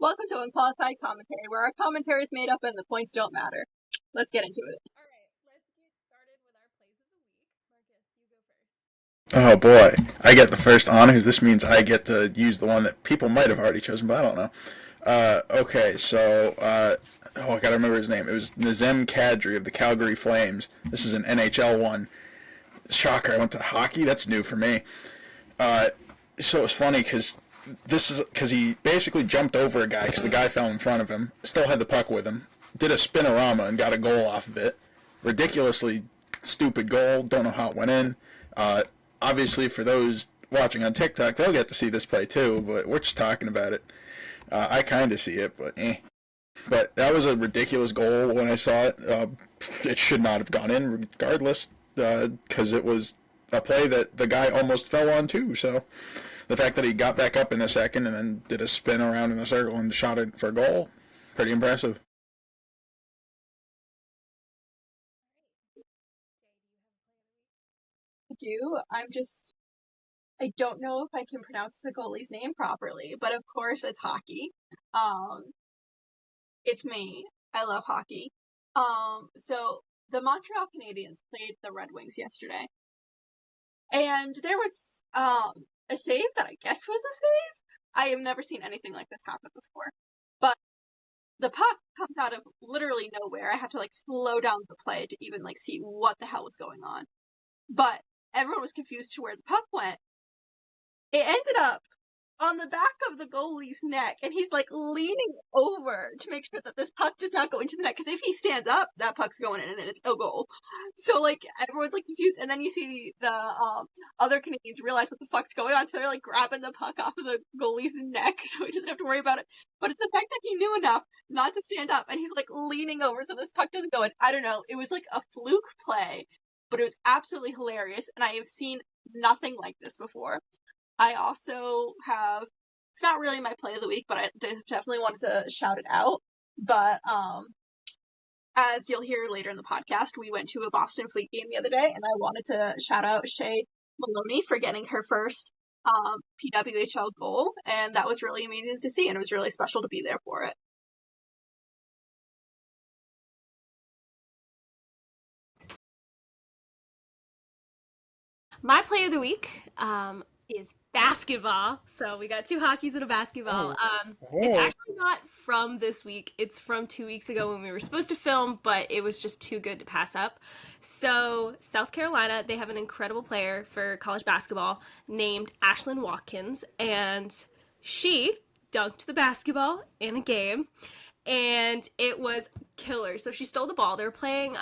Welcome to Unqualified Commentary, where our commentary is made up and the points don't matter. Let's get into it. All right, let's get started with our plays of the week. Marcus, you go first. Oh boy, I get the first honors. This means I get to use the one that people might have already chosen, but I don't know. Okay, so I gotta remember his name. It was Nazem Kadri of the Calgary Flames. This is an NHL one. Shocker! I went to hockey. That's new for me. Uh, so it's funny because he basically jumped over a guy because the guy fell in front of him. Still had the puck with him. Did a spinorama and got a goal off of it. Ridiculously stupid goal. Don't know how it went in. Uh, Obviously, for those watching on TikTok, they'll get to see this play too. But we're just talking about it. I kind of see it, but eh. But that was a ridiculous goal when I saw it. It should not have gone in, regardless, because it was a play that the guy almost fell on too. So the fact that he got back up in a second and then did a spin around in a circle and shot it for a goal, pretty impressive. I do. I don't know if I can pronounce the goalie's name properly, but of course it's hockey. Um, it's me. I love hockey. So the Montreal Canadiens played the Red Wings yesterday, and there was a save that I guess was a save. I have never seen anything like this happen before. But the puck comes out of literally nowhere. I had to slow down the play to even see what the hell was going on. But everyone was confused to where the puck went. It ended up on the back of the goalie's neck, and he's leaning over to make sure that this puck does not go into the net, because if he stands up, that puck's going in and it's a goal. So everyone's confused, and then you see the other Canadians realize what the fuck's going on, so they're grabbing the puck off of the goalie's neck so he doesn't have to worry about it. But it's the fact that he knew enough not to stand up, and he's leaning over so this puck doesn't go in. I don't know, it was a fluke play, but it was absolutely hilarious, and I have seen nothing like this before. I also have, it's not really my play of the week, but I definitely wanted to shout it out. But as you'll hear later in the podcast, we went to a Boston Fleet game the other day, and I wanted to shout out Shea Maloney for getting her first PWHL goal, and that was really amazing to see, and it was really special to be there for it. My play of the week is basketball. So we got two hockeys and a basketball. It's Oh, actually not from this week. It's from 2 weeks ago when we were supposed to film, but it was just too good to pass up. So South Carolina, they have an incredible player for college basketball named Ashlyn Watkins, and she dunked the basketball in a game, and it was killer. So she stole the ball. They were playing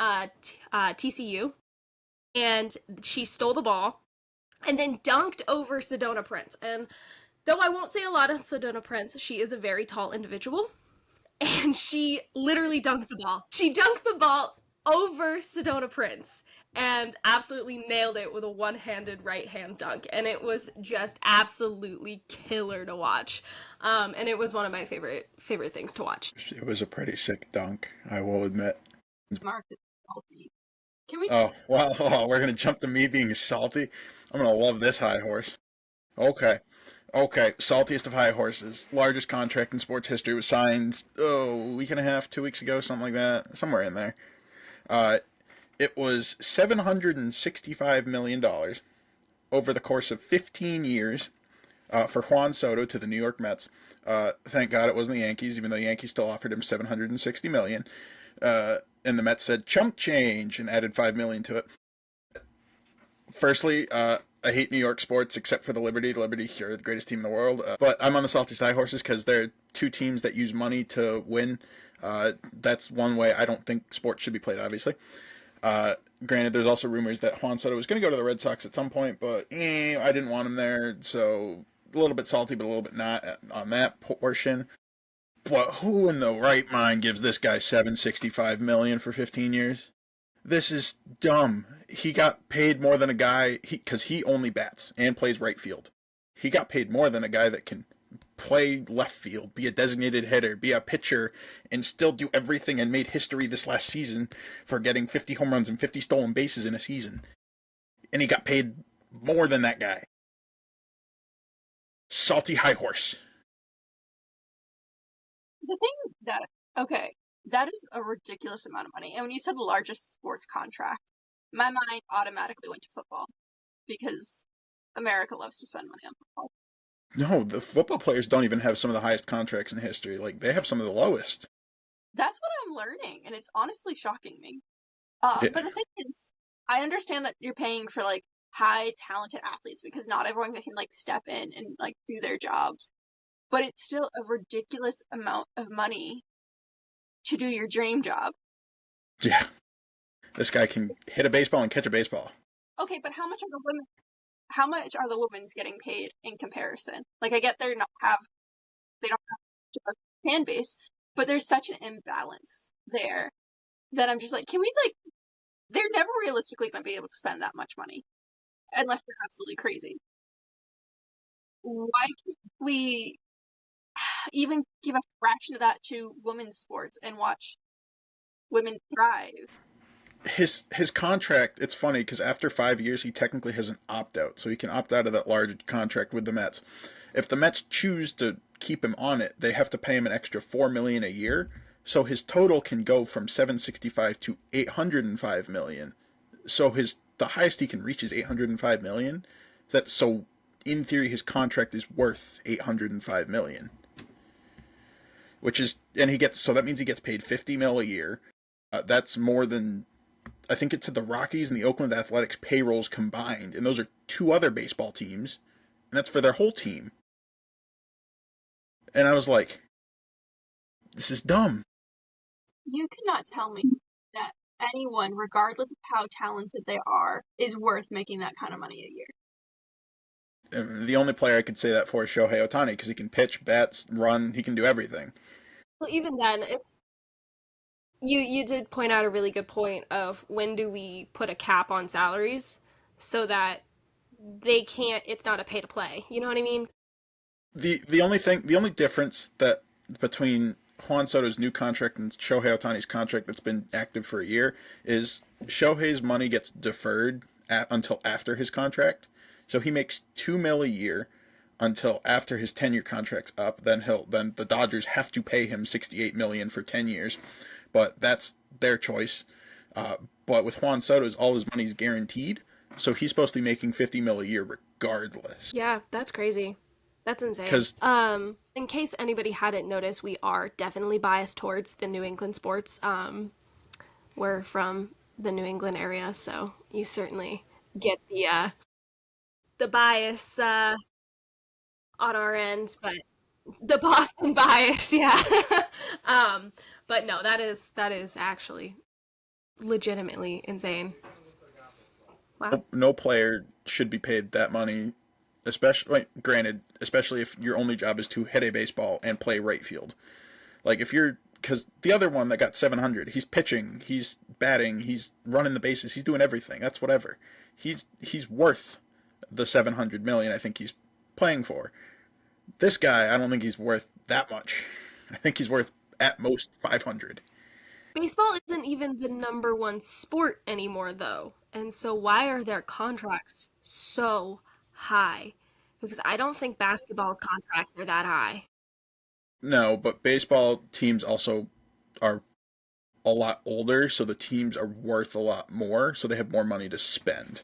TCU, and she stole the ball and then dunked over Sedona Prince. And though I won't say a lot of Sedona Prince, she is a very tall individual, and she literally dunked the ball. She dunked the ball over Sedona Prince and absolutely nailed it with a one-handed right-hand dunk, and it was just absolutely killer to watch. And it was one of my favorite things to watch. it was a pretty sick dunk, I will admit. Mark is salty. Can we? Oh, well, oh, we're going to jump to me being salty. I'm going to love this high horse. Okay. Okay, saltiest of high horses. Largest contract in sports history was signed, a week and a half, 2 weeks ago, something like that, somewhere in there. Uh, it was $765 million over the course of 15 years for Juan Soto to the New York Mets. Thank God it wasn't the Yankees, even though the Yankees still offered him $760 million. And the Mets said chump change and added $5 million to it. Firstly, I hate New York sports except for the Liberty. The Liberty are the greatest team in the world. But I'm on the Salty Sky Horses because they're two teams that use money to win. That's one way I don't think sports should be played, obviously. Granted, there's also rumors that Juan Soto was going to go to the Red Sox at some point, but I didn't want him there. So a little bit salty, but a little bit not on that portion. But who in the right mind gives this guy $765 million for 15 years? This is dumb. He got paid more than a guy because he only bats and plays right field. He got paid more than a guy that can play left field, be a designated hitter, be a pitcher, and still do everything and made history this last season for getting 50 home runs and 50 stolen bases in a season. And he got paid more than that guy. Salty high horse. The thing that, okay, that is a ridiculous amount of money. And when you said the largest sports contract, my mind automatically went to football because America loves to spend money on football. No, the football players don't even have some of the highest contracts in history. Like, they have some of the lowest. That's what I'm learning, and it's honestly shocking me. Yeah. But the thing is, I understand that you're paying for like high talented athletes because not everyone can like step in and like do their jobs. But it's still a ridiculous amount of money to do your dream job. Yeah. This guy can hit a baseball and catch a baseball. Okay, but how much are the women? How much are the women's getting paid in comparison? Like, I get they don't have a fan base, but there's such an imbalance there that I'm just like, can we like? They're never realistically going to be able to spend that much money unless they're absolutely crazy. Why can't we even give a fraction of that to women's sports and watch women thrive? His contract, it's funny because after 5 years he technically has an opt out, so he can opt out of that large contract with the Mets. If the Mets choose to keep him on it, they have to pay him an extra $4 million a year, so his total can go from 765 to 805 million. So the highest he can reach is 805 million. That's so in theory his contract is worth 805 million, which is, and he gets, so that means he gets paid 50 mil a year. That's more than, I think it's the Rockies and the Oakland Athletics payrolls combined, and those are two other baseball teams, and that's for their whole team. And I was like, this is dumb. You cannot tell me that anyone, regardless of how talented they are, is worth making that kind of money a year. And the only player I could say that for is Shohei Ohtani, because he can pitch, bats, run, he can do everything. Well, even then, it's you did point out a really good point of when do we put a cap on salaries so that they can't, it's not a pay to play. You know what I mean? The only difference that between Juan Soto's new contract and Shohei Ohtani's contract that's been active for a year is Shohei's money gets deferred until after his contract. So he makes $2 million a year until after his 10-year contract's up. Then the Dodgers have to pay him $68 million for 10 years, but that's their choice. But with Juan Soto's, all his money's guaranteed, so he's supposed to be making $50 million a year regardless. Yeah, that's crazy. That's insane. 'Cause in case anybody hadn't noticed, we are definitely biased towards the New England sports. We're from the New England area, so you certainly get the bias on our end, but the Boston bias, yeah. But no, that is actually legitimately insane. Wow. no player should be paid that money, especially, granted, especially if your only job is to hit a baseball and play right field. Like, if you're, because the other one that got 700, he's pitching, he's batting, he's running the bases, he's doing everything. That's whatever. He's worth the 700 million I think he's playing for. This guy, I don't think he's worth that much. I think he's worth at most 500. Baseball isn't even the number one sport anymore, though. And so why are their contracts so high? Because I don't think basketball's contracts are that high. No, but baseball teams also are a lot older, so the teams are worth a lot more, so they have more money to spend.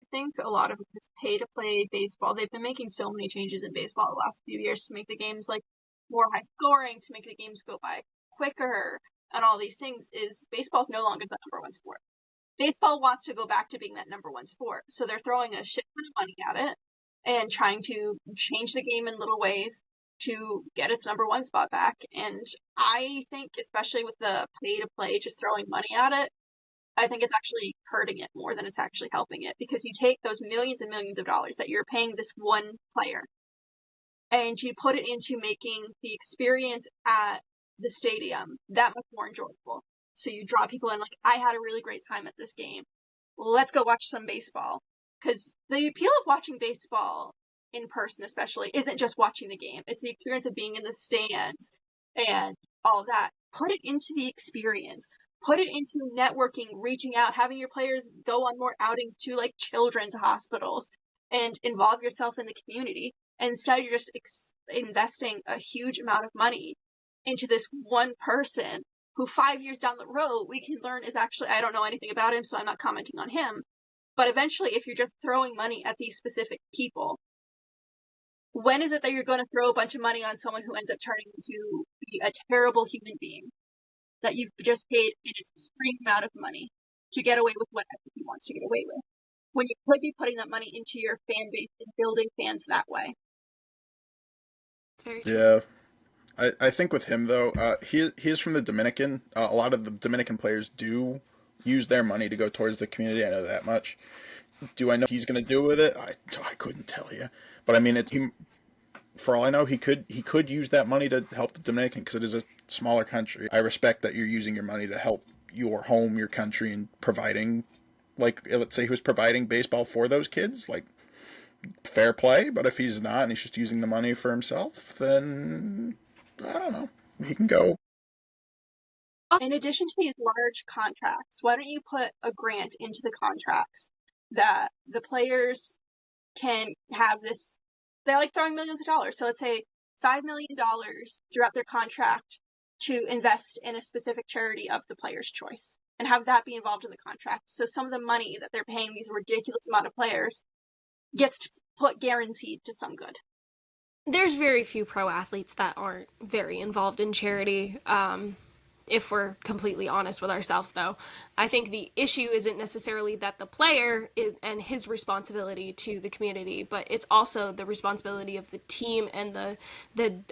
I think a lot of it is pay to play baseball. They've been making so many changes in baseball the last few years to make the games like more high scoring, to make the games go by quicker, and all these things. Is baseball's no longer the number one sport. Baseball wants to go back to being that number one sport, so they're throwing a shit ton of money at it and trying to change the game in little ways to get its number one spot back. And I think, especially with the pay to play, just throwing money at it, I think it's actually hurting it more than it's actually helping it, because you take those millions and millions of dollars that you're paying this one player and you put it into making the experience at the stadium that much more enjoyable. So you draw people in, like, I had a really great time at this game. Let's go watch some baseball. Because the appeal of watching baseball in person especially isn't just watching the game. It's the experience of being in the stands and all that. Put it into the experience. Put it into networking, reaching out, having your players go on more outings to like children's hospitals and involve yourself in the community. Instead, you're just investing a huge amount of money into this one person who 5 years down the road we can learn is actually, I don't know anything about him, so I'm not commenting on him. But eventually, if you're just throwing money at these specific people, when is it that you're going to throw a bunch of money on someone who ends up turning into be a terrible human being that you've just paid an extreme amount of money to get away with whatever he wants to get away with, when you could be putting that money into your fan base and building fans that way? It's very true. Yeah. I think with him though, he's from the Dominican. A lot of the Dominican players do use their money to go towards the community. I know that much. Do I know what he's going to do with it? I couldn't tell you. But I mean, for all I know, he could use that money to help the Dominican because it is a smaller country. I respect that you're using your money to help your home, your country, and providing, like, let's say he was providing baseball for those kids, like, fair play. But if he's not and he's just using the money for himself, then I don't know. He can go. In addition to these large contracts, why don't you put a grant into the contracts that the players can have this? They like throwing millions of dollars. So let's say $5 million throughout their contract to invest in a specific charity of the player's choice and have that be involved in the contract. So some of the money that they're paying these ridiculous amount of players gets put guaranteed to some good. There's very few pro athletes that aren't very involved in charity. If we're completely honest with ourselves, though, I think the issue isn't necessarily that the player is and his responsibility to the community, but it's also the responsibility of the team and the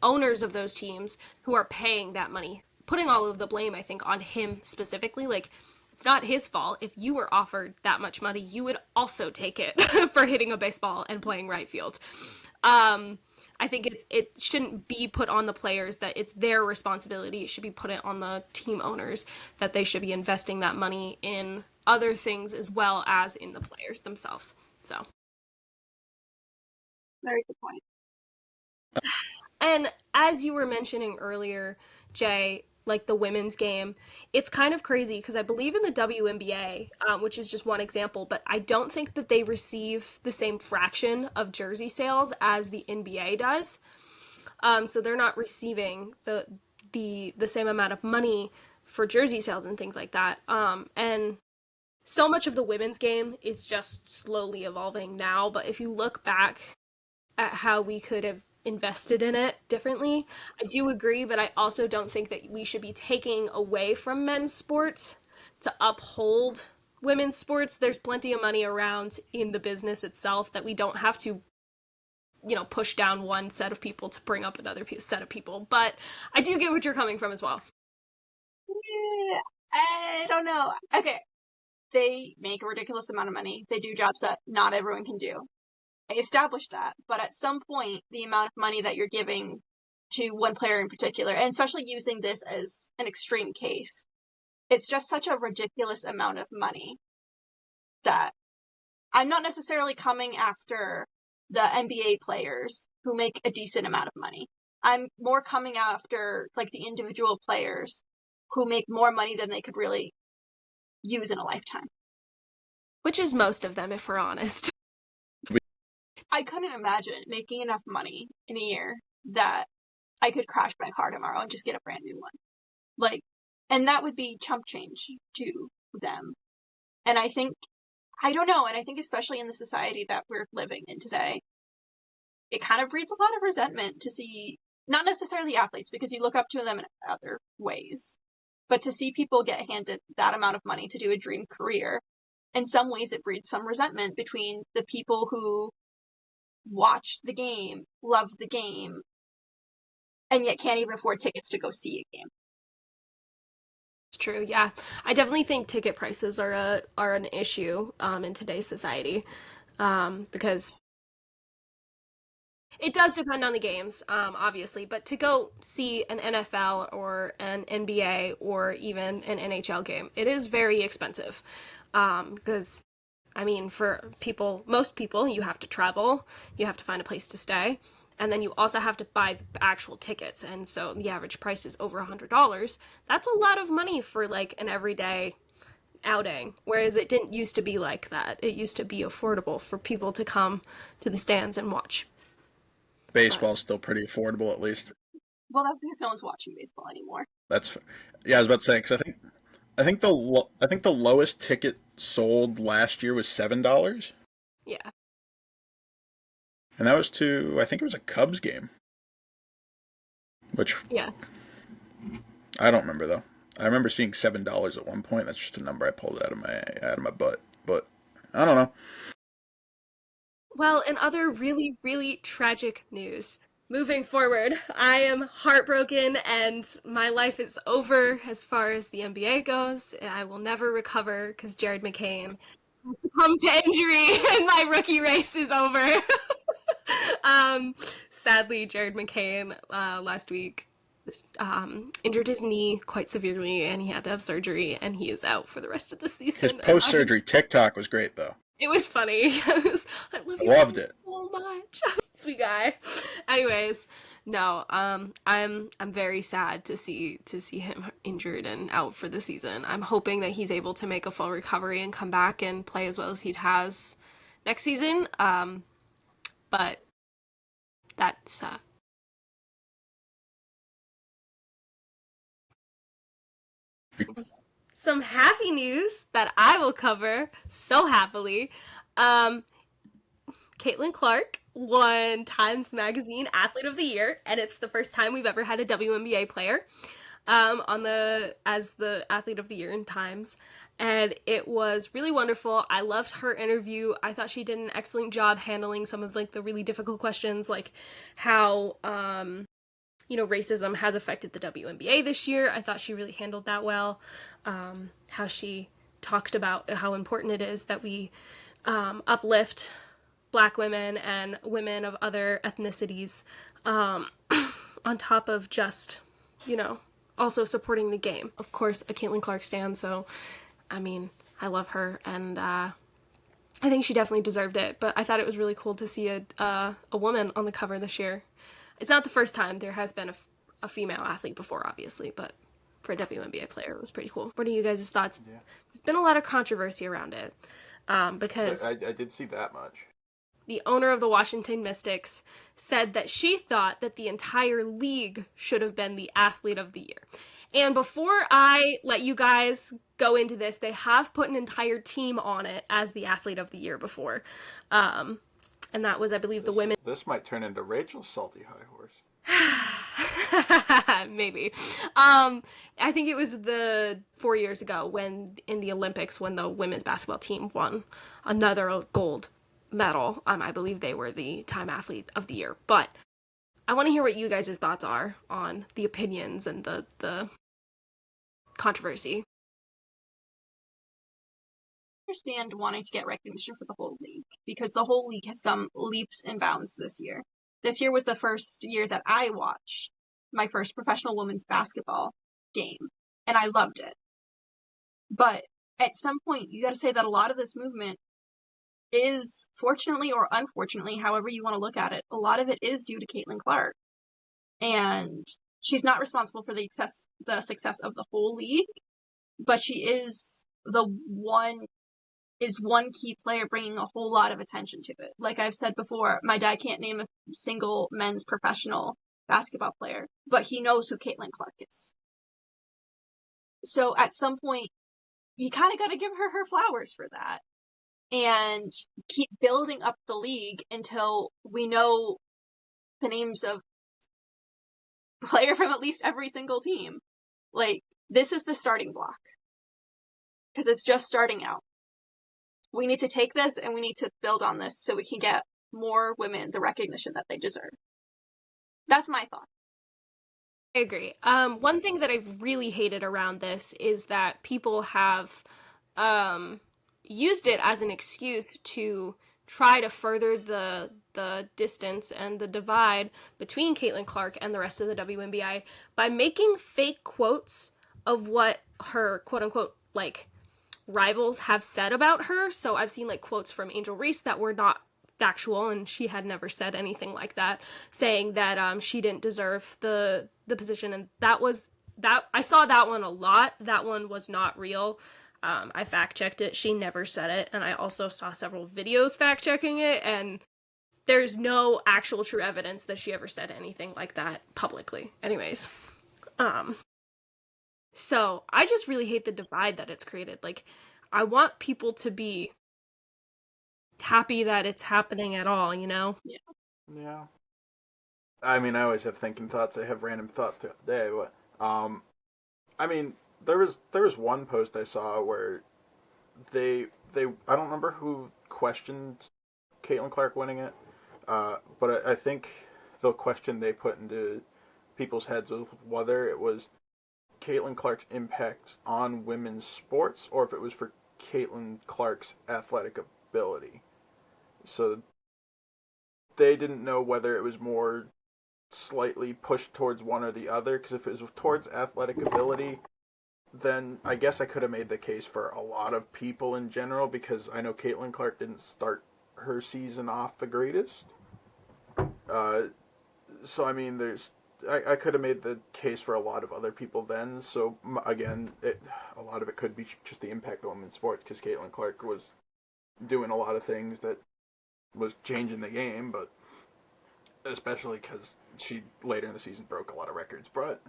owners of those teams who are paying that money, putting all of the blame, I think, on him specifically. Like, it's not his fault. If you were offered that much money, you would also take it for hitting a baseball and playing right field. I think it shouldn't be put on the players that it's their responsibility. It should be put on the team owners that they should be investing that money in other things as well as in the players themselves. So, Very good point. and as you were mentioning earlier, Jay, like the women's game, it's kind of crazy because I believe in the WNBA, which is just one example, but I don't think that they receive the same fraction of jersey sales as the NBA does. So they're not receiving the same amount of money for jersey sales and things like that. And so much of the women's game is just slowly evolving now. But if you look back at how we could have invested in it differently, I do agree, but I also don't think that we should be taking away from men's sports to uphold women's sports. There's plenty of money around in the business itself that we don't have to, push down one set of people to bring up another set of people. But I do get what you're coming from as well. Yeah, I don't know. Okay, they make a ridiculous amount of money. They do jobs that not everyone can do. I established that, but at some point, the amount of money that you're giving to one player in particular, and especially using this as an extreme case, it's just such a ridiculous amount of money that I'm not necessarily coming after the NBA players who make a decent amount of money. I'm more coming after like the individual players who make more money than they could really use in a lifetime. Which is most of them, if we're honest. I couldn't imagine making enough money in a year that I could crash my car tomorrow and just get a brand new one. Like, and that would be chump change to them. And I think, I don't know, and I think especially in the society that we're living in today, it kind of breeds a lot of resentment to see, not necessarily athletes, because you look up to them in other ways, but to see people get handed that amount of money to do a dream career, in some ways it breeds some resentment between the people who watch the game, love the game, and yet can't even afford tickets to go see a game. It's true, yeah. I definitely think ticket prices are an issue in today's society, because it does depend on the games, obviously, but to go see an NFL or an NBA or even an NHL game, it is very expensive, because I mean, for most people, you have to travel, you have to find a place to stay, and then you also have to buy the actual tickets. And so the average price is over $100. That's a lot of money for like an everyday outing, whereas it didn't used to be like that. It used to be affordable for people to come to the stands and watch. Baseball's still pretty affordable, at least. Well, that's because no one's watching baseball anymore. That's yeah. I was about to say because I think the lowest ticket sold last year was $7, Yeah. and that was to I think it was a Cubs game, which Yes. I don't remember though. I remember seeing $7 at one point. That's just a number I pulled out of my butt. But I don't know. Well, in other really, really tragic news, moving forward, I am heartbroken and my life is over as far as the NBA goes. I will never recover because Jared McCain has succumbed to injury and my rookie race is over. um, Sadly, Jared McCain last week injured his knee quite severely and he had to have surgery and he is out for the rest of the His season. post surgery TikTok was great though. It was funny. I love I you loved it. so much. Sweet guy. Anyways, no, I'm very sad to see him injured and out for the season. I'm hoping that he's able to make a full recovery and come back and play as well as he has next season. But that's some happy news that I will cover so happily. Um, Caitlin Clark won Times Magazine Athlete of the Year, and it's the first time we've ever had a WNBA player as the Athlete of the Year in Times. And it was really wonderful. I loved her interview. I thought she did an excellent job handling some of like the really difficult questions, like how racism has affected the WNBA this year. I thought she really handled that well. How she talked about how important it is that we uplift Black women and women of other ethnicities, on top of just, also supporting the game. Of course, a Caitlin Clark stan, so, I mean, I love her, and I think she definitely deserved it, but I thought it was really cool to see a woman on the cover this year. It's not the first time. There has been a female athlete before, obviously, but for a WNBA player, it was pretty cool. What are you guys' thoughts? Yeah. There's been a lot of controversy around it, because I did see that much. The owner of the Washington Mystics said that she thought that the entire league should have been the Athlete of the Year. And before I let you guys go into this, they have put an entire team on it as the Athlete of the Year before. And that was, I believe, the women. This might turn into Rachel's salty high horse. Maybe. I think it was the 4 years ago when in the Olympics when the women's basketball team won another gold medal. I believe they were the Time Athlete of the Year. But I want to hear what you guys' thoughts are on the opinions and the controversy. I understand wanting to get recognition for the whole league because the whole league has come leaps and bounds this year. This year was the first year that I watched my first professional women's basketball game, and I loved it. But at some point, you got to say that a lot of this movement is, fortunately or unfortunately, however you want to look at it, a lot of it is due to Caitlin Clark. And she's not responsible for the success of the whole league, but she is one key player bringing a whole lot of attention to it. Like I've said before, my dad can't name a single men's professional basketball player, but he knows who Caitlin Clark is. So at some point, you kind of got to give her flowers for that. And keep building up the league until we know the names of player from at least every single team. Like, this is the starting block. Because it's just starting out. We need to take this and we need to build on this so we can get more women the recognition that they deserve. That's my thought. I agree. One thing that I've really hated around this is that people have used it as an excuse to try to further the distance and the divide between Caitlin Clark and the rest of the WNBA by making fake quotes of what her quote-unquote like rivals have said about her. So I've seen like quotes from Angel Reese that were not factual, and she had never said anything like that, saying that she didn't deserve the position, and that I saw that one a lot. That one was not real. I fact checked it. She never said it, and I also saw several videos fact checking it, and there's no actual true evidence that she ever said anything like that publicly. Anyways, so I just really hate the divide that it's created. Like, I want people to be happy that it's happening at all, you know? Yeah. I mean, I always have thinking thoughts. I have random thoughts throughout the day, but I mean, there was one post I saw where they I don't remember who questioned Caitlin Clark winning it, but I think the question they put into people's heads was whether it was Caitlin Clark's impact on women's sports or if it was for Caitlin Clark's athletic ability. So they didn't know whether it was more slightly pushed towards one or the other, because if it was towards athletic ability, then I guess I could have made the case for a lot of people in general, because I know Caitlin Clark didn't start her season off the greatest. Uh, so I mean, I could have made the case for a lot of other people then. So again, a lot of it could be just the impact on women's sports, because Caitlin Clark was doing a lot of things that was changing the game, but especially because she later in the season broke a lot of records. But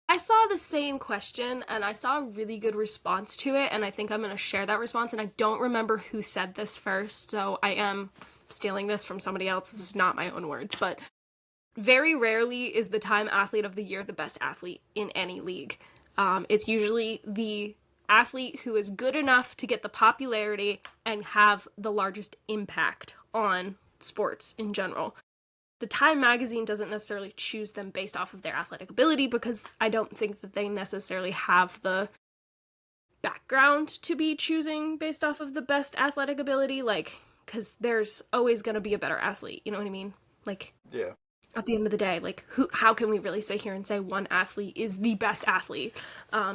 I saw the same question and I saw a really good response to it, and I think I'm going to share that response. And I don't remember who said this first, so I am stealing this from somebody else. This is not my own words, but very rarely is the Time Athlete of the Year the best athlete in any league. It's usually the athlete who is good enough to get the popularity and have the largest impact on sports in general. The Time magazine doesn't necessarily choose them based off of their athletic ability, because I don't think that they necessarily have the background to be choosing based off of the best athletic ability, like, because there's always going to be a better athlete, you know what I mean? Like, yeah. At the end of the day, like, how can we really sit here and say one athlete is the best athlete?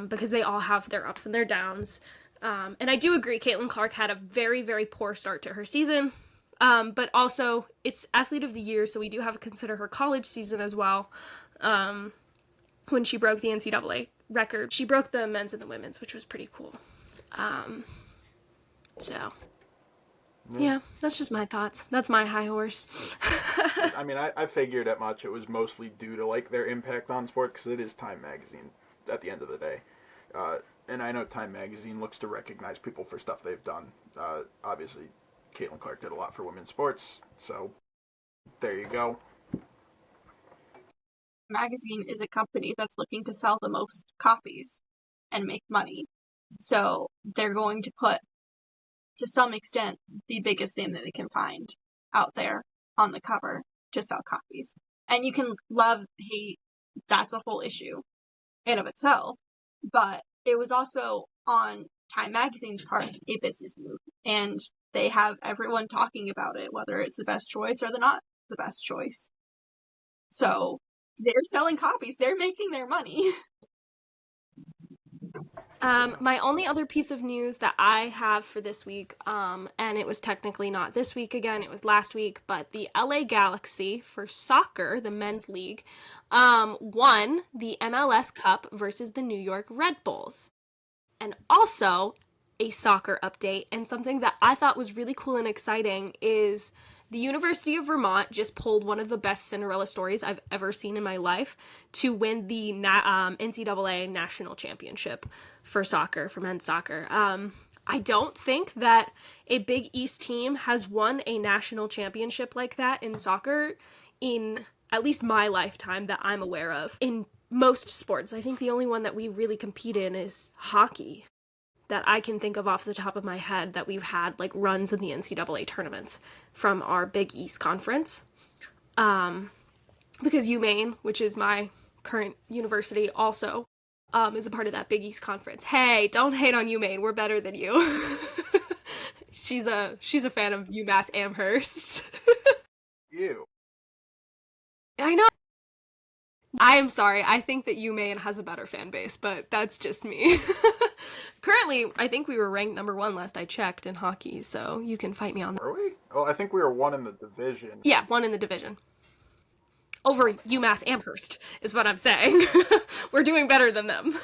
Because they all have their ups and their downs. And I do agree, Caitlin Clark had a very, very poor start to her season. But also, it's Athlete of the Year, so we do have to consider her college season as well. When she broke the NCAA record, she broke the men's and the women's, which was pretty cool. So, yeah, that's just my thoughts. That's my high horse. I mean, I figured that much. It was mostly due to like their impact on sport, because it is Time magazine at the end of the day. And I know Time magazine looks to recognize people for stuff they've done. Obviously, Caitlin Clark did a lot for women's sports, so there you go. Magazine is a company that's looking to sell the most copies and make money. So they're going to put, to some extent, the biggest name that they can find out there on the cover to sell copies. And you can love, hate, that's a whole issue in of itself. But it was also on Time Magazine's part a business move. And they have everyone talking about it, whether it's the best choice or not the best choice. So they're selling copies. They're making their money. My only other piece of news that I have for this week, and it was technically not this week again, it was last week, but the LA Galaxy for soccer, the men's league, won the MLS Cup versus the New York Red Bulls. And also, a soccer update, and something that I thought was really cool and exciting is the University of Vermont just pulled one of the best Cinderella stories I've ever seen in my life to win the NCAA National Championship for soccer, for men's soccer. I don't think that a Big East team has won a national championship like that in soccer in at least my lifetime that I'm aware of. In most sports, I think the only one that we really compete in is hockey, that I can think of off the top of my head, that we've had like runs in the NCAA tournaments from our Big East conference. Because UMaine, which is my current university, also is a part of that Big East conference. Hey, don't hate on UMaine. We're better than you. She's a fan of UMass Amherst. Ew. I know. I'm sorry. I think that UMaine has a better fan base, but that's just me. Currently, I think we were ranked number 1 last I checked in hockey, so you can fight me on that. Were we? Well, I think we were 1 in the division. Yeah, 1 in the division. Over UMass Amherst is what I'm saying. We're doing better than them.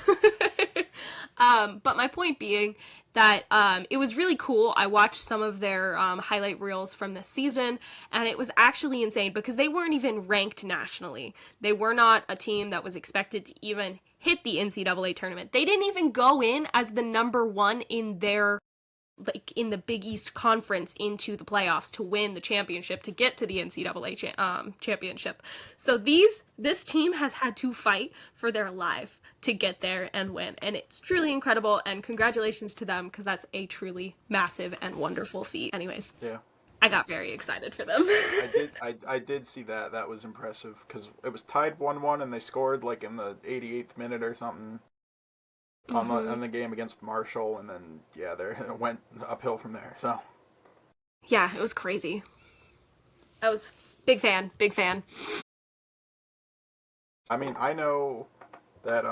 But my point being that it was really cool. I watched some of their highlight reels from this season, and it was actually insane because they weren't even ranked nationally. They were not a team that was expected to even hit the NCAA tournament. They didn't even go in as the number one in their like in the Big East Conference into the playoffs to win the championship to get to the NCAA championship. So this team has had to fight for their life to get there and win, and it's truly incredible. And congratulations to them because that's a truly massive and wonderful feat. Anyways, Yeah. I got very excited for them. I did see that. That was impressive because it was tied 1-1 and they scored like in the 88th minute or something on the game against Marshall, and then it went uphill from there. So yeah, it was crazy. I was big fan. I mean, I know that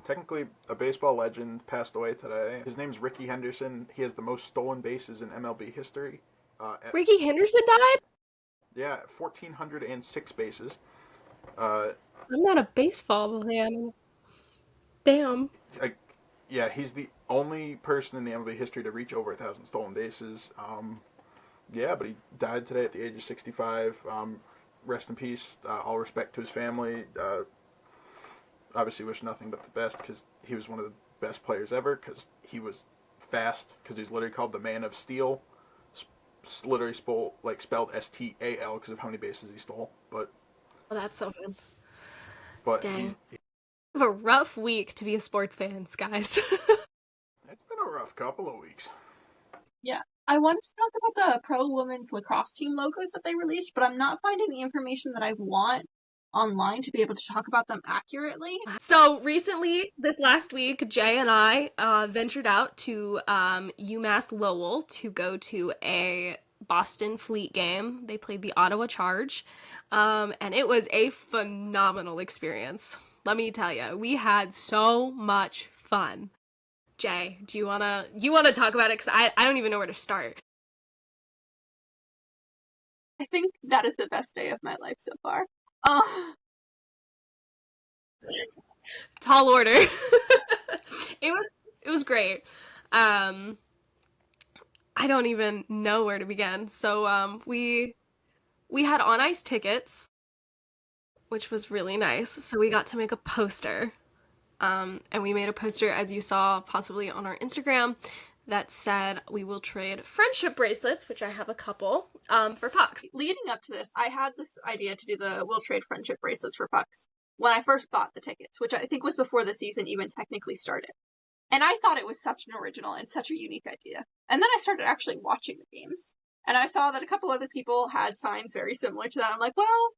technically a baseball legend passed away today. His name's Ricky Henderson. He has the most stolen bases in MLB history. Ricky Henderson died? Yeah, 1,406 bases. I'm not a baseball fan. Damn. Yeah, he's the only person in the MLB history to reach over 1,000 stolen bases. Yeah, but he died today at the age of 65. Rest in peace. All respect to his family. Obviously, wish nothing but the best because he was one of the best players ever. Because he was fast. Because he's literally called the Man of Steel. Literally spelled STAL because of how many bases he stole. But oh, that's so good. But dang. Have a rough week to be a sports fan, guys. It's been a rough couple of weeks. Yeah. I wanted to talk about the pro women's lacrosse team logos that they released, but I'm not finding the information that I want online to be able to talk about them accurately. So recently, this last week, Jay and I ventured out to UMass Lowell to go to a Boston Fleet game. They played the Ottawa Charge, and it was a phenomenal experience. Let me tell you, we had so much fun. Jay, do you wanna talk about it? Because I don't even know where to start. I think that is the best day of my life so far. Tall order. It was great. I don't even know where to begin. So we had on ice tickets, which was really nice. So we got to make a poster. And we made a poster, as you saw possibly on our Instagram, that said we will trade friendship bracelets, which I have a couple, for pucks. Leading up to this, I had this idea to do the we'll trade friendship bracelets for pucks when I first bought the tickets, which I think was before the season even technically started. And I thought it was such an original and such a unique idea. And then I started actually watching the games, and I saw that a couple other people had signs very similar to that. I'm like, well,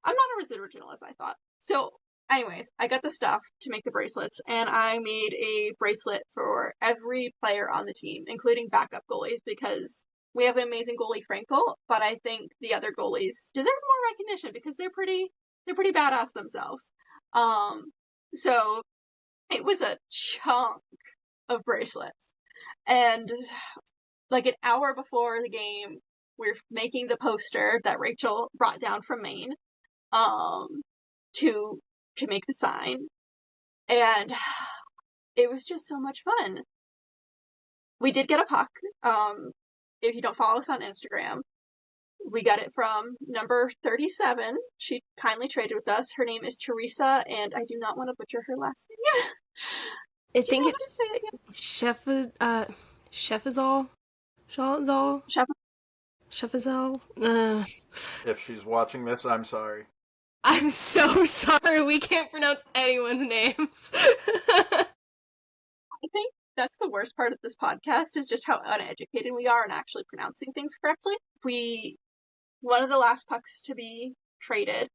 I'm not as original as I thought. So anyways, I got the stuff to make the bracelets, and I made a bracelet for every player on the team, including backup goalies, because we have an amazing goalie, Frankel, but I think the other goalies deserve more recognition because they're pretty badass themselves. So it was a chunk of bracelets, and like an hour before the game, we're making the poster that Rachel brought down from Maine, to make the sign, and it was just so much fun. We did get a puck. If you don't follow us on Instagram, we got it from number 37. She kindly traded with us. Her name is Teresa, and I do not want to butcher her last name. I think it's Shefazal. If she's watching this, I'm sorry. I'm so sorry. We can't pronounce anyone's names. I think that's the worst part of this podcast is just how uneducated we are in actually pronouncing things correctly. One of the last pucks to be traded,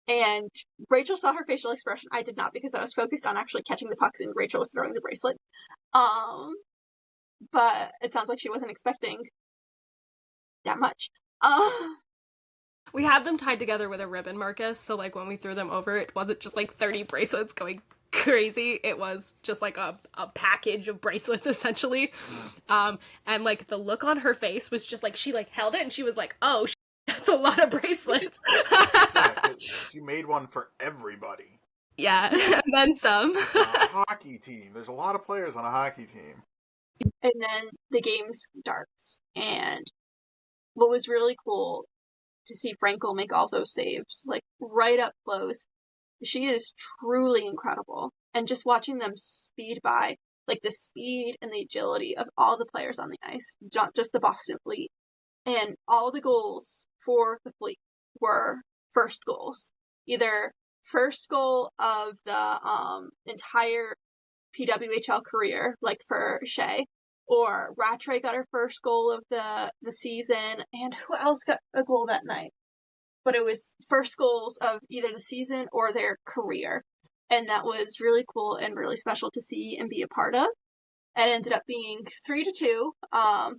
and Rachel saw her facial expression. I did not, because I was focused on actually catching the pucks and Rachel was throwing the bracelet. But it sounds like she wasn't expecting that much. We had them tied together with a ribbon, Marcus, so like when we threw them over, it wasn't just like 30 bracelets going crazy. It was just like a package of bracelets, essentially. And like the look on her face was just like, she like held it and she was like, oh, that's a lot of bracelets. Yeah, she made one for everybody. Yeah, and then some. A hockey team. There's a lot of players on a hockey team. and then the game starts. And what was really cool to see Frankel make all those saves, like right up close. She is truly incredible. And just watching them speed by, like the speed and the agility of all the players on the ice, not just the Boston Fleet. And all the goals for the Fleet were first goals. Either first goal of the entire PWHL career, like for Shea, or Rattray got her first goal of the season, and who else got a goal that night? But it was first goals of either the season or their career. And that was really cool and really special to see and be a part of. It ended up being 3-2.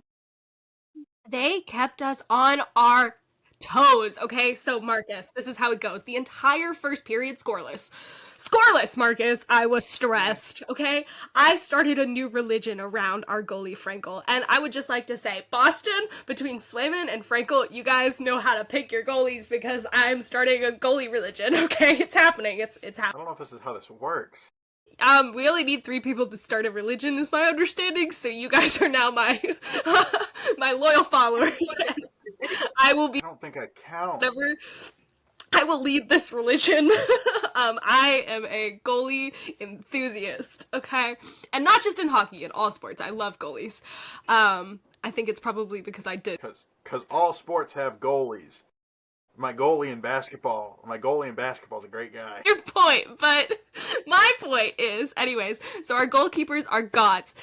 They kept us on our toes, okay? So, Marcus, this is how it goes. The entire first period, scoreless. Scoreless, Marcus. I was stressed, okay? I started a new religion around our goalie, Frankel. And I would just like to say, Boston, between Swayman and Frankel, you guys know how to pick your goalies because I'm starting a goalie religion, okay? It's happening. It's I happening. don't know if this is how this works. We only need 3 people to start a religion, is my understanding. So you guys are now my my loyal followers. I will be I don't think I count. whatever. I will lead this religion. I am a goalie enthusiast, okay? And not just in hockey, in all sports. I love goalies. I think it's probably because I did. Because all sports have goalies. My goalie in basketball is a great guy. Your point, but my point is, anyways, so our goalkeepers are gods.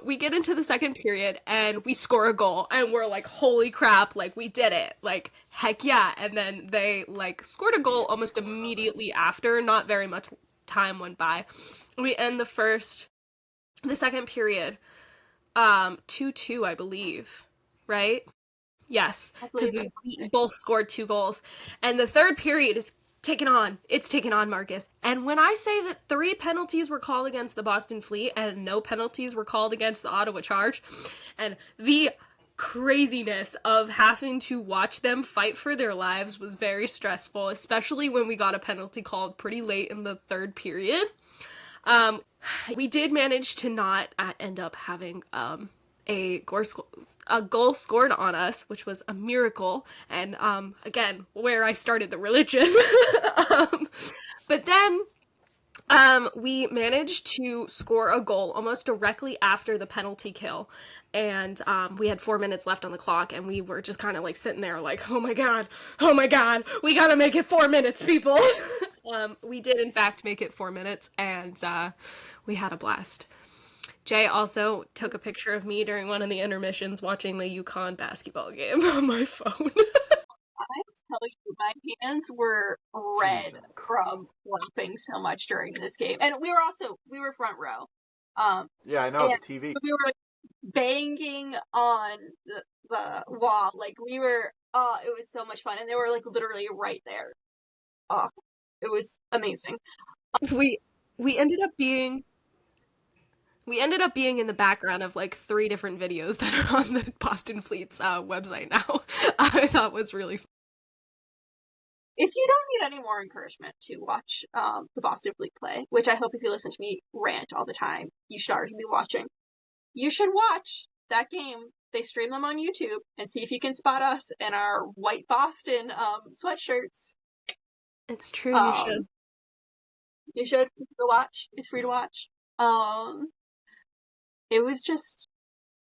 We get into the second period and we score a goal and we're like, holy crap, like we did it. Like, heck yeah. And then they like scored a goal almost immediately after, not very much time went by. We end the second period, 2-2, I believe, right? Yes, because we both scored 2 goals. And the third period is taken on. It's taken on, Marcus. And when I say that 3 penalties were called against the Boston Fleet and no penalties were called against the Ottawa Charge, and the craziness of having to watch them fight for their lives was very stressful, especially when we got a penalty called pretty late in the third period. We did manage to not end up having a goal scored on us, which was a miracle, and again, where I started the religion. But then we managed to score a goal almost directly after the penalty kill, and we had 4 minutes left on the clock, and we were just kind of like sitting there like, oh my god, we gotta make it 4 minutes, people. We did in fact make it 4 minutes, and we had a blast. Jay also took a picture of me during one of the intermissions watching the UConn basketball game on my phone. I tell you, my hands were red from laughing so much during this game. And we were front row. Yeah, I know, the TV. So we were like, banging on the wall. Like we were, it was so much fun. And they were like literally right there. It was amazing. We ended up being in the background of like 3 different videos that are on the Boston Fleet's website now. I thought was really fun. If you don't need any more encouragement to watch the Boston Fleet play, which I hope if you listen to me rant all the time, you should already be watching, you should watch that game. They stream them on YouTube and see if you can spot us in our white Boston sweatshirts. It's true, you should. You should go watch. It's free to watch. It was just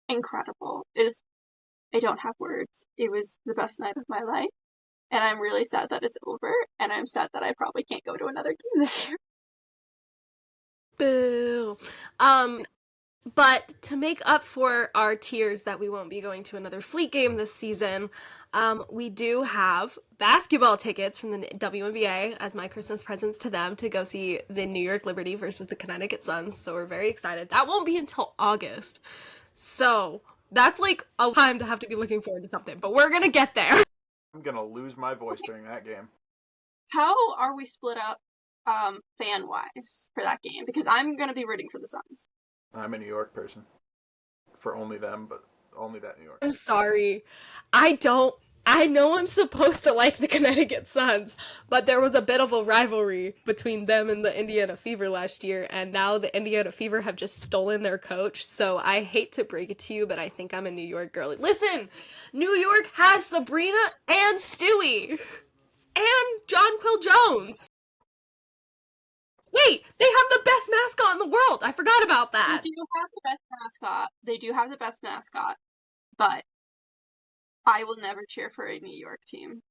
incredible. I don't have words. It was the best night of my life. And I'm really sad that it's over. And I'm sad that I probably can't go to another game this year. Boo. But to make up for our tears that we won't be going to another Fleet game this season, we do have basketball tickets from the WNBA as my Christmas presents to them to go see the New York Liberty versus the Connecticut Suns. So we're very excited. That won't be until August. So that's like a time to have to be looking forward to something, but we're going to get there. I'm going to lose my voice during that game. How are we split up fan-wise for that game? Because I'm going to be rooting for the Suns. I'm a New York person. For only them, but only that New York. I'm sorry. I don't I know I'm supposed to like the Connecticut Suns, but there was a bit of a rivalry between them and the Indiana Fever last year, and now the Indiana Fever have just stolen their coach. So I hate to break it to you, but I think I'm a New York girl. Listen, New York has Sabrina and Stewie and John Quill Jones. Wait, they have the best mascot in the world. I forgot about They that. do have the best mascot. They do have the best mascot, but I will never cheer for a New York team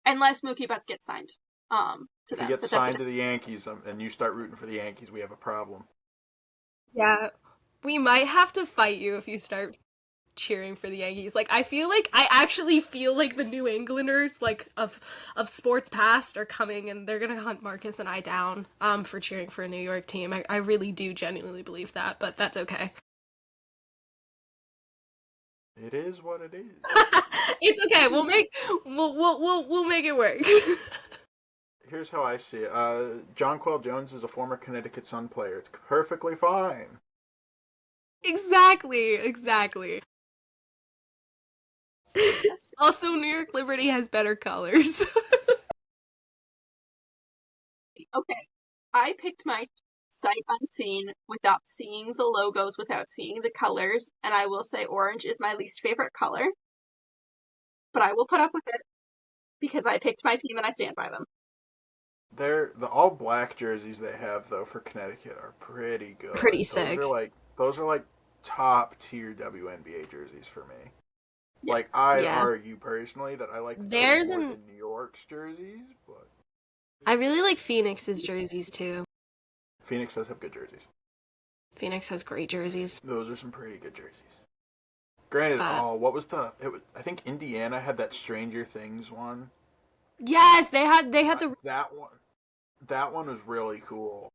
unless Mookie Betts gets signed. To If he them, gets but that's signed it. to the Yankees and you start rooting for the Yankees, we have a problem. Yeah, we might have to fight you if you start cheering for the Yankees. Like I actually feel like the New Englanders like of sports past are coming and they're gonna hunt Marcus and I down for cheering for a New York team. I really do genuinely believe that, but that's okay. It is what it is. It's okay. We'll make it work. Here's how I see it. John Quill Jones is a former Connecticut Sun player. It's perfectly fine. Exactly. That's true. Also, New York Liberty has better colors. Okay, I picked my sight unseen without seeing the logos, without seeing the colors, and I will say orange is my least favorite color, but I will put up with it because I picked my team and I stand by them. The all black jerseys they have though for Connecticut are pretty good. Pretty sick. Those are like top tier WNBA jerseys for me. Like Yes. I'd Yeah. argue personally that I like There's those more an than New York's jerseys, but I really like Phoenix's jerseys too. Phoenix does have good jerseys. Phoenix has great jerseys. Those are some pretty good jerseys. Granted, But what was the? It was I think Indiana had that Stranger Things one. yes, they had the That one was really cool.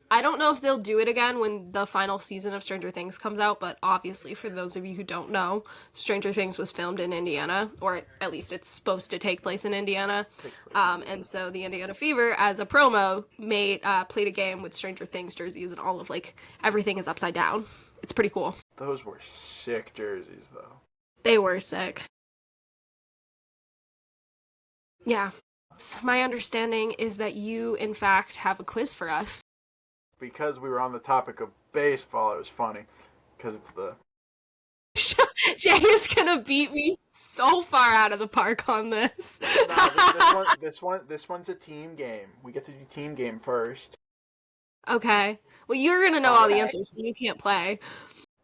I don't know if they'll do it again when the final season of Stranger Things comes out, but obviously for those of you who don't know, Stranger Things was filmed in Indiana, or at least it's supposed to take place in Indiana. And so the Indiana Fever, as a promo, played a game with Stranger Things jerseys, and all of like everything is upside down. It's pretty cool. Those were sick jerseys though. They were sick. Yeah. My understanding is that you, in fact, have a quiz for us. Because we were on the topic of baseball, it was funny because it's the Jay is gonna beat me so far out of the park on this. this one's a team game. We get to do team game first. Okay. Well, you're gonna know all the answers, so you can't play.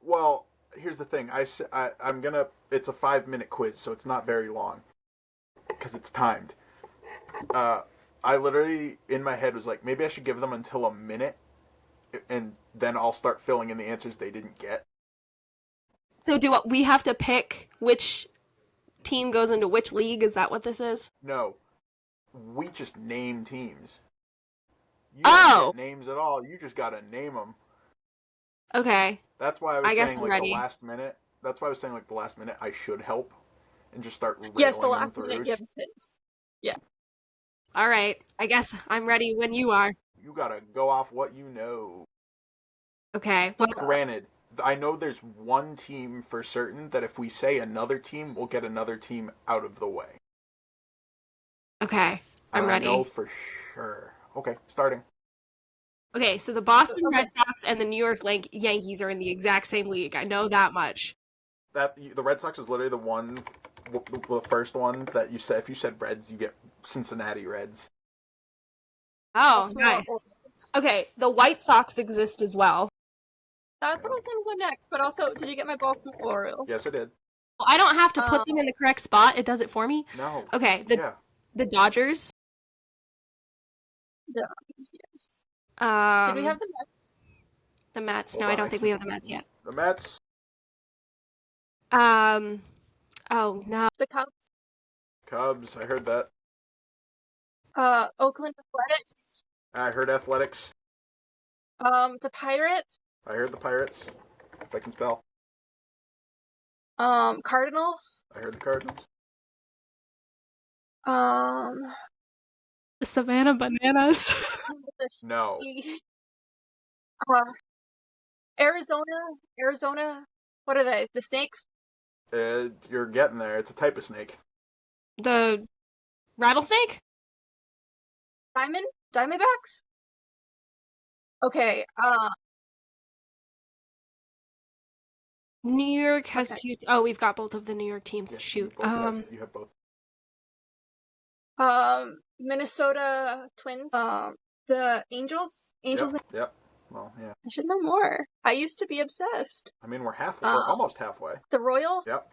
Well, here's the thing. I'm gonna. It's a 5-minute quiz, so it's not very long because it's timed. I literally in my head was like, maybe I should give them until a minute, and then I'll start filling in the answers they didn't get. So we have to pick which team goes into which league? Is that what this is? No, we just name teams. You Oh! don't get names at all. You just gotta name them. Okay. That's why I was guess saying I'm like ready. the last minute. That's why I was saying like the last minute I should help and just start Yes, the railing last them minute through. gives hints. Yeah. All right. I guess I'm ready when you are. You gotta go off what you know. Okay. But granted, I know there's one team for certain that if we say another team, we'll get another team out of the way. Okay. I'm And ready. I know for sure. Okay, starting. Okay, so the Boston Red Sox and the New York Yankees are in the exact same league. I know that much. The Red Sox is literally the first one that you said. If you said Reds, you get Cincinnati Reds. Oh, nice. Okay, the White Sox exist as well. That's what I was gonna go next, but also, did you get my Baltimore Orioles? Yes, I did. Well, I don't have to put them in the correct spot. It does it for me. No. Okay, the Dodgers. Yes. Did we have the Mets? The Mets? Hold No, I on, don't think we have the Mets yet. The Mets. Oh no. The Cubs? Cubs. I heard that. Oakland Athletics? I heard Athletics. The Pirates? I heard the Pirates. If I can spell. Cardinals? I heard the Cardinals. The Savannah Bananas. No. Arizona? What are they? The Snakes? You're getting there. It's a type of snake. The rattlesnake? Diamondbacks? Okay, New York has okay. two. Oh, we've got both of the New York teams. Yeah, Shoot. you have both. Minnesota Twins. The Angels. Angels. Yep. Well, yeah. I should know more. I used to be obsessed. I mean, we're almost halfway. The Royals. Yep.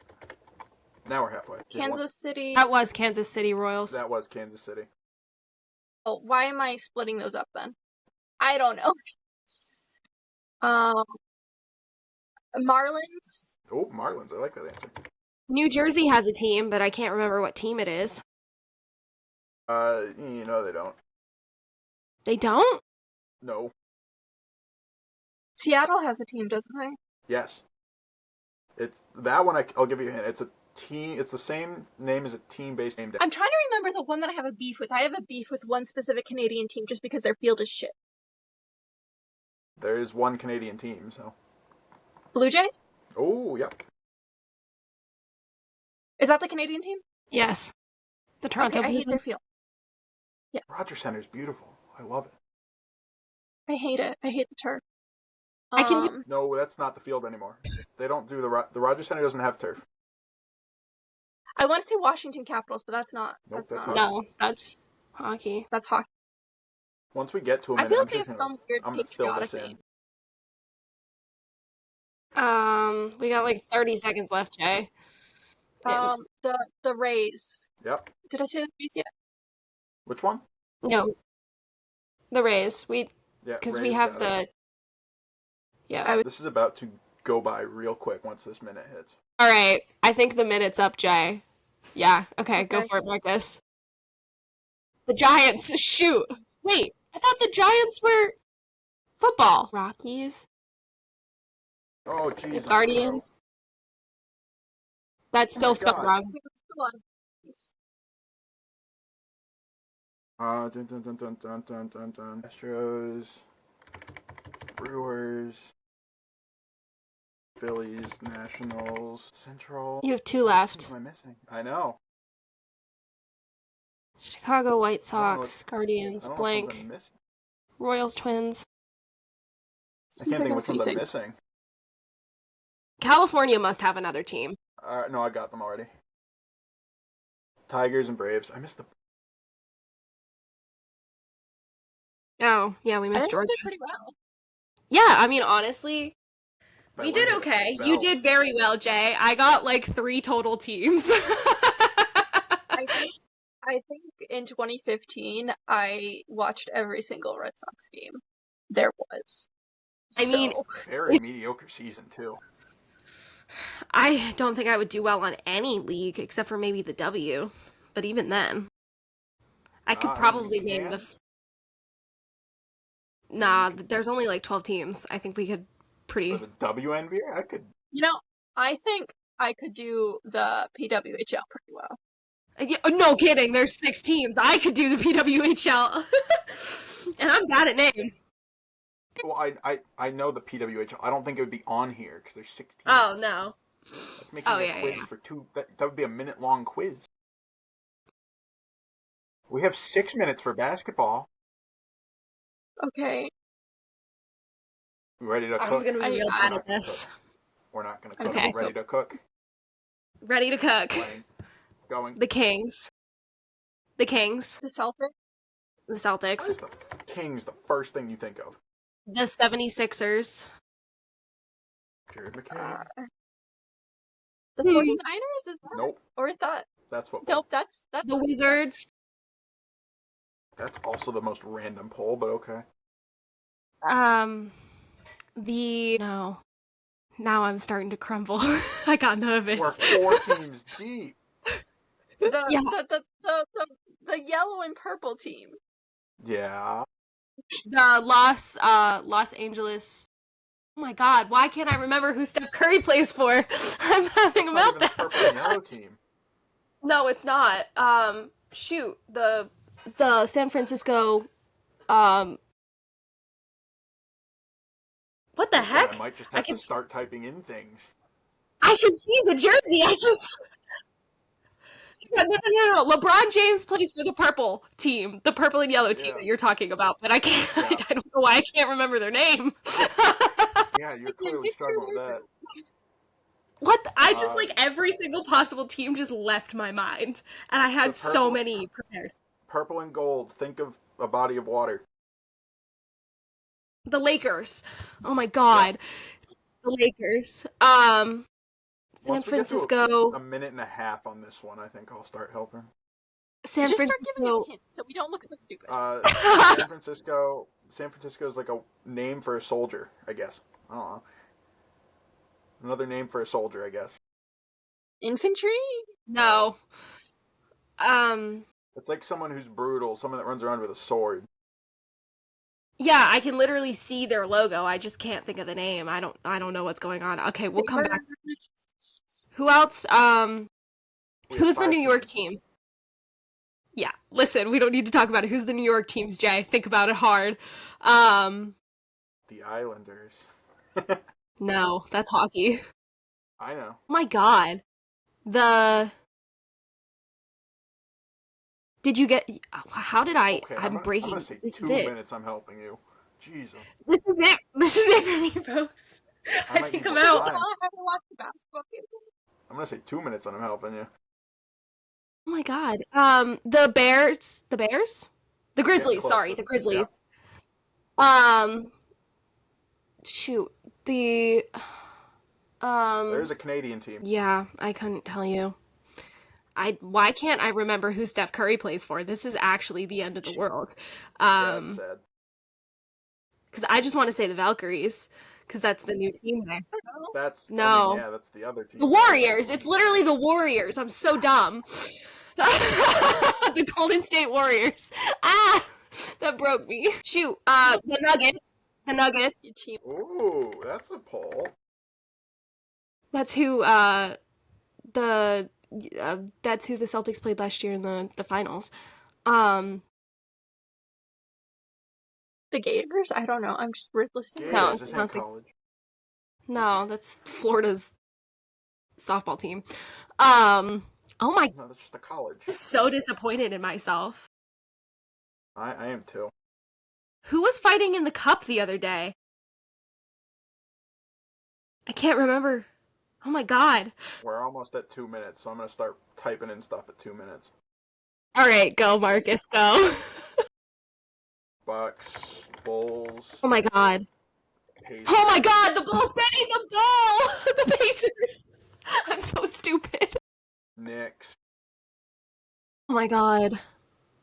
Now we're halfway. Kansas City. That was Kansas City Royals. That was Kansas City. Oh, why am I splitting those up then? I don't know. Um, Marlins. Oh, Marlins. I like that answer. New Jersey has a team, but I can't remember what team it is. They don't. They don't? No. Seattle has a team, doesn't they? Yes. It's that one. I'll give you a hint. It's a team. It's the same name as a team based named. I'm trying to remember the one that I have a beef with. I have a beef with one specific Canadian team just because their field is shit. There is one Canadian team, so. Blue Jays? Oh, yep. Is that the Canadian team? Yes. The Toronto Okay, I Blue hate their Jays. field. Yeah. Rogers Center's beautiful. I love it. I hate it. I hate the turf. I can- No, that's not the field anymore. They don't do the Rogers Center doesn't have turf. I want to say Washington Capitals, but that's not. Nope, That's that's not. not. No, that's hockey. That's hockey. Once we get to a I minute, feel I'm like they have just some weird I'm gonna fill patriotic this in. name. We got like 30 seconds left, Jay. Yeah. The Rays. Yep. Did I say the Rays yet? Which one? No. The Rays. Yeah. Because Rays we have got it. Yeah. This is about to go by real quick once this minute hits. All right. I think the minute's up, Jay. Yeah. Okay, go Okay. for it, Marcus. The Giants. Shoot. Wait. I thought the Giants were football. Rockies. Oh, jeez. The Guardians. That's Oh still my spelled God. wrong. Dun, dun, dun, dun, dun, dun, dun, dun. Astros, Brewers, Phillies, Nationals, Central. You have two What left. am I missing? I know. Chicago White I don't know Sox, I Guardians, don't know which ones blank. I'm missing. Royals, Twins. I can't think of which ones I'm missing. California must have another team. No, I got them already. Tigers and Braves. I missed the. Oh, yeah, we I missed think we Georgia. did pretty well. Yeah, I mean, honestly, by we a did little bit. okay. Bell. You did very well, Jay. I got like 3 total teams. I think in 2015 I watched every single Red Sox game there was. I mean, Very mediocre season too. I don't think I would do well on any league except for maybe the W. But even then, I could probably you name can? Nah, there's only like 12 teams. I think we could pretty. For the WNBA, I could. I think I could do the PWHL pretty well. Yeah, no kidding, there's 6 teams. I could do the PWHL. And I'm bad at names. Well, I know the PWHL. I don't think it would be on here because there's 16. Oh, no. That's making Oh, a yeah, quiz yeah. for 2. That would be a minute-long quiz. We have 6 minutes for basketball. Okay. We ready to I'm cook? gonna be real bad not at gonna this. We're not going to cook. Okay. Ready to cook? Ready to cook. Playing. Going. The Kings. The Kings. The Celtics. The Why Celtics. is the Kings the first thing you think of? The 76ers. Jared McKay. The 49ers, is that? Nope. Or is that? That's football. Nope, that's The Wizards. That's also the most random poll, but okay. No. Now I'm starting to crumble. I got nervous. We're 4 teams deep. Yeah. The yellow and purple team. Yeah. The Los Angeles. Oh my God! Why can't I remember who Steph Curry plays for? I'm having a It's not even the meltdown. purple and yellow team. No, it's not. Shoot, the San Francisco. What the heck? I might just I have can to start typing in things. I can see the jersey. I just No. LeBron James plays for the purple team, the purple and yellow team Yeah. that you're talking about, but I can't. Yeah. I don't know why I can't remember their name. Yeah, you're clearly struggling with that. What? I just Uh, every single possible team just left my mind, and I the had so purple, many prepared. purple and gold. Think of a body of water. The Lakers. Oh my Yep. God, the Lakers. San Once we get to Francisco. a minute and a half on this one, I think I'll start helping. San Just start giving us Francisco. hints so we don't look so stupid. San Francisco. San Francisco is like a name for a soldier, I guess. I don't know. Another name for a soldier, I guess. Infantry? No. It's like someone who's brutal, someone that runs around with a sword. Yeah, I can literally see their logo. I just can't think of the name. I don't know what's going on. Okay, we'll come back. Who else? We have Who's the 5 New York teams. teams? Yeah, listen, we don't need to talk about it. Who's the New York teams, Jay? Think about it hard. The Islanders. No, that's hockey. I know. Oh my God. Did you get? How did I? Okay, I'm I'm breaking. gonna say This is 2 it. minutes. I'm helping you. Jesus. This is it. This is it for me, folks. I I might think need I'm more out. time. I haven't watched the basketball game. I'm gonna say 2 minutes and I'm helping you. Oh my God. The Bears. The Bears. The Getting Grizzlies. close. Sorry, the Yeah. Grizzlies. Shoot. The There's a Canadian team. Yeah, I couldn't tell you. Why can't I remember who Steph Curry plays for? This is actually the end of the world. Yeah, it's sad. Because I just want to say the Valkyries, because that's the new team there. That's No. yeah, that's the other team. The Warriors. It's literally the Warriors. I'm so dumb. The Golden State Warriors. Ah, that broke me. Shoot. The Nuggets. The Nuggets. Your team. Ooh, that's a poll. That's who. That's who the Celtics played last year in the finals. The Gators? I don't know. I'm just listing. No, Gators, it's isn't not it college? No, that's Florida's softball team. Oh my, No, that's just a college. I'm so disappointed in myself. I am too. Who was fighting in the cup the other day? I can't remember. Oh my God. We're almost at 2 minutes, so I'm gonna start typing in stuff at 2 minutes. All right, go, Marcus, go. Bucks, Bulls, Oh my God. Pacers. Oh my God, the Bulls betting the ball! The Pacers. I'm so stupid. Knicks, Oh my God.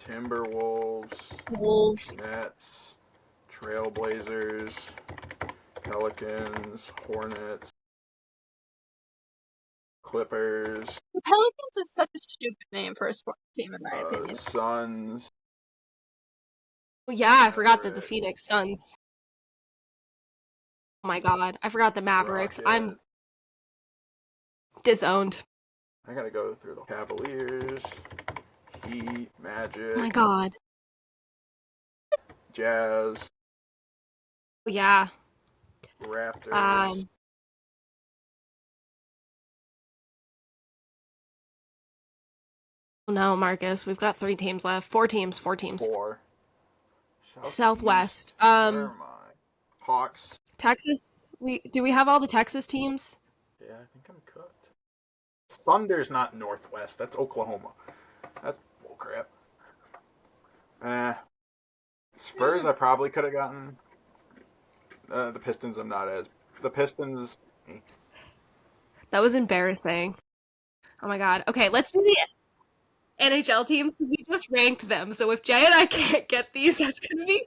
Timberwolves, Wolves. Nets, Trailblazers, Pelicans, Hornets, Clippers, The Pelicans is such a stupid name for a sports team, in my opinion. Suns. Oh yeah, I forgot that the Mavericks. Phoenix Suns. Oh my God, I forgot the Mavericks. I'm Rockets. disowned. I gotta go through the Cavaliers, Heat, Magic, Oh my God. Jazz, Oh yeah. Raptors. Oh no, Marcus, we've got 3 teams left. 4 teams. 4. Southwest. Where am I? Hawks. Texas. Do we have all the Texas teams? Yeah, I think I'm cooked. Thunder's not Northwest. That's Oklahoma. That's bullcrap. Spurs I probably could have gotten. The Pistons I'm not as. The Pistons. That was embarrassing. Oh my God. Okay, let's do the NHL teams because we just ranked them. So if Jay and I can't get these, that's gonna be